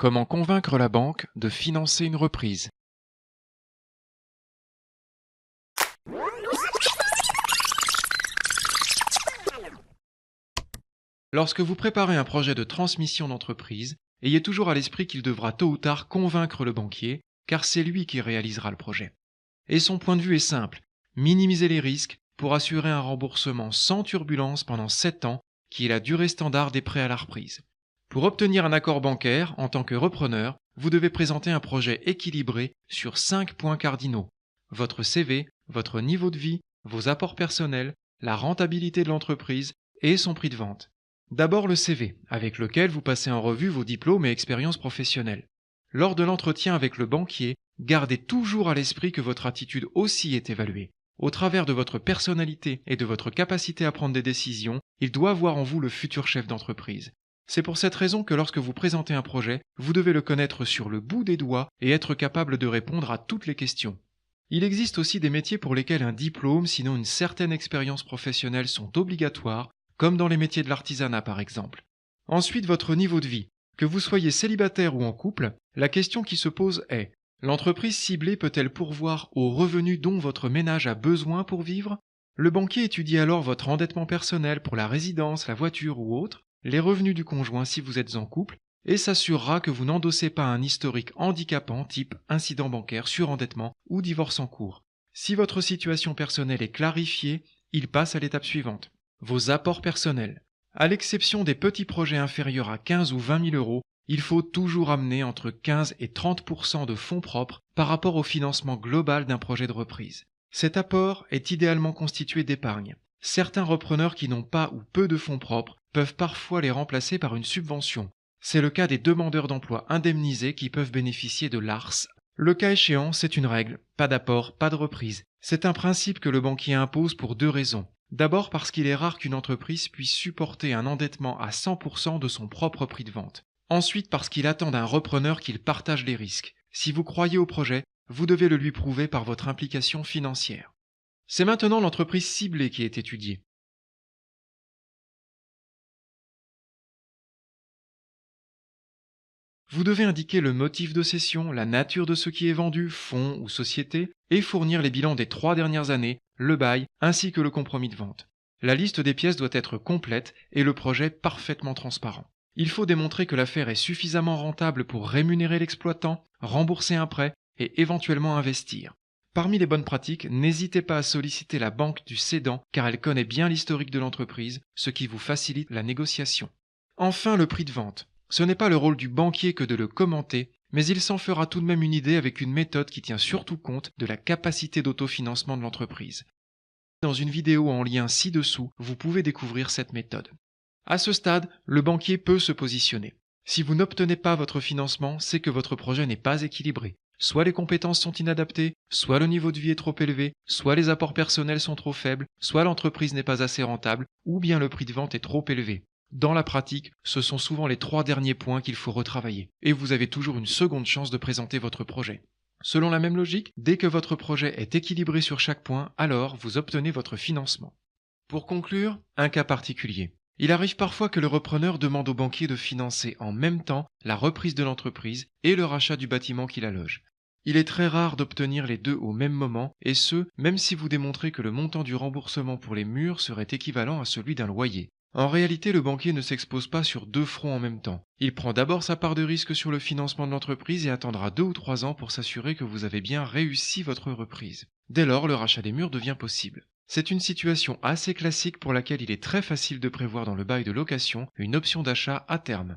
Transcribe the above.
Comment convaincre la banque de financer une reprise? Lorsque vous préparez un projet de transmission d'entreprise, ayez toujours à l'esprit qu'il devra tôt ou tard convaincre le banquier, car c'est lui qui réalisera le projet. Et son point de vue est simple: minimiser les risques pour assurer un remboursement sans turbulence pendant 7 ans, qui est la durée standard des prêts à la reprise. Pour obtenir un accord bancaire, en tant que repreneur, vous devez présenter un projet équilibré sur 5 points cardinaux: votre CV, votre niveau de vie, vos apports personnels, la rentabilité de l'entreprise et son prix de vente. D'abord le CV, avec lequel vous passez en revue vos diplômes et expériences professionnelles. Lors de l'entretien avec le banquier, gardez toujours à l'esprit que votre attitude aussi est évaluée. Au travers de votre personnalité et de votre capacité à prendre des décisions, il doit voir en vous le futur chef d'entreprise. C'est pour cette raison que lorsque vous présentez un projet, vous devez le connaître sur le bout des doigts et être capable de répondre à toutes les questions. Il existe aussi des métiers pour lesquels un diplôme, sinon une certaine expérience professionnelle, sont obligatoires, comme dans les métiers de l'artisanat par exemple. Ensuite, votre niveau de vie. Que vous soyez célibataire ou en couple, la question qui se pose est: l'entreprise ciblée peut-elle pourvoir aux revenus dont votre ménage a besoin pour vivre? Le banquier étudie alors votre endettement personnel pour la résidence, la voiture ou autre, les revenus du conjoint si vous êtes en couple, et s'assurera que vous n'endossez pas un historique handicapant type incident bancaire, surendettement ou divorce en cours. Si votre situation personnelle est clarifiée, il passe à l'étape suivante: vos apports personnels. À l'exception des petits projets inférieurs à 15 ou 20 000 euros, il faut toujours amener entre 15 et 30% de fonds propres par rapport au financement global d'un projet de reprise. Cet apport est idéalement constitué d'épargne. Certains repreneurs qui n'ont pas ou peu de fonds propres peuvent parfois les remplacer par une subvention. C'est le cas des demandeurs d'emploi indemnisés qui peuvent bénéficier de l'ARS. Le cas échéant, c'est une règle: pas d'apport, pas de reprise. C'est un principe que le banquier impose pour 2 raisons. D'abord parce qu'il est rare qu'une entreprise puisse supporter un endettement à 100% de son propre prix de vente. Ensuite parce qu'il attend d'un repreneur qu'il partage les risques. Si vous croyez au projet, vous devez le lui prouver par votre implication financière. C'est maintenant l'entreprise ciblée qui est étudiée. Vous devez indiquer le motif de cession, la nature de ce qui est vendu, fonds ou société, et fournir les bilans des 3 dernières années, le bail, ainsi que le compromis de vente. La liste des pièces doit être complète et le projet parfaitement transparent. Il faut démontrer que l'affaire est suffisamment rentable pour rémunérer l'exploitant, rembourser un prêt et éventuellement investir. Parmi les bonnes pratiques, n'hésitez pas à solliciter la banque du cédant car elle connaît bien l'historique de l'entreprise, ce qui vous facilite la négociation. Enfin, le prix de vente. Ce n'est pas le rôle du banquier que de le commenter, mais il s'en fera tout de même une idée avec une méthode qui tient surtout compte de la capacité d'autofinancement de l'entreprise. Dans une vidéo en lien ci-dessous, vous pouvez découvrir cette méthode. À ce stade, le banquier peut se positionner. Si vous n'obtenez pas votre financement, c'est que votre projet n'est pas équilibré. Soit les compétences sont inadaptées, soit le niveau de vie est trop élevé, soit les apports personnels sont trop faibles, soit l'entreprise n'est pas assez rentable, ou bien le prix de vente est trop élevé. Dans la pratique, ce sont souvent les 3 derniers points qu'il faut retravailler, et vous avez toujours une seconde chance de présenter votre projet. Selon la même logique, dès que votre projet est équilibré sur chaque point, alors vous obtenez votre financement. Pour conclure, un cas particulier. Il arrive parfois que le repreneur demande au banquier de financer en même temps la reprise de l'entreprise et le rachat du bâtiment qui la loge. Il est très rare d'obtenir les deux au même moment, et ce, même si vous démontrez que le montant du remboursement pour les murs serait équivalent à celui d'un loyer. En réalité, le banquier ne s'expose pas sur 2 fronts en même temps. Il prend d'abord sa part de risque sur le financement de l'entreprise et attendra 2 ou 3 ans pour s'assurer que vous avez bien réussi votre reprise. Dès lors, le rachat des murs devient possible. C'est une situation assez classique pour laquelle il est très facile de prévoir dans le bail de location une option d'achat à terme.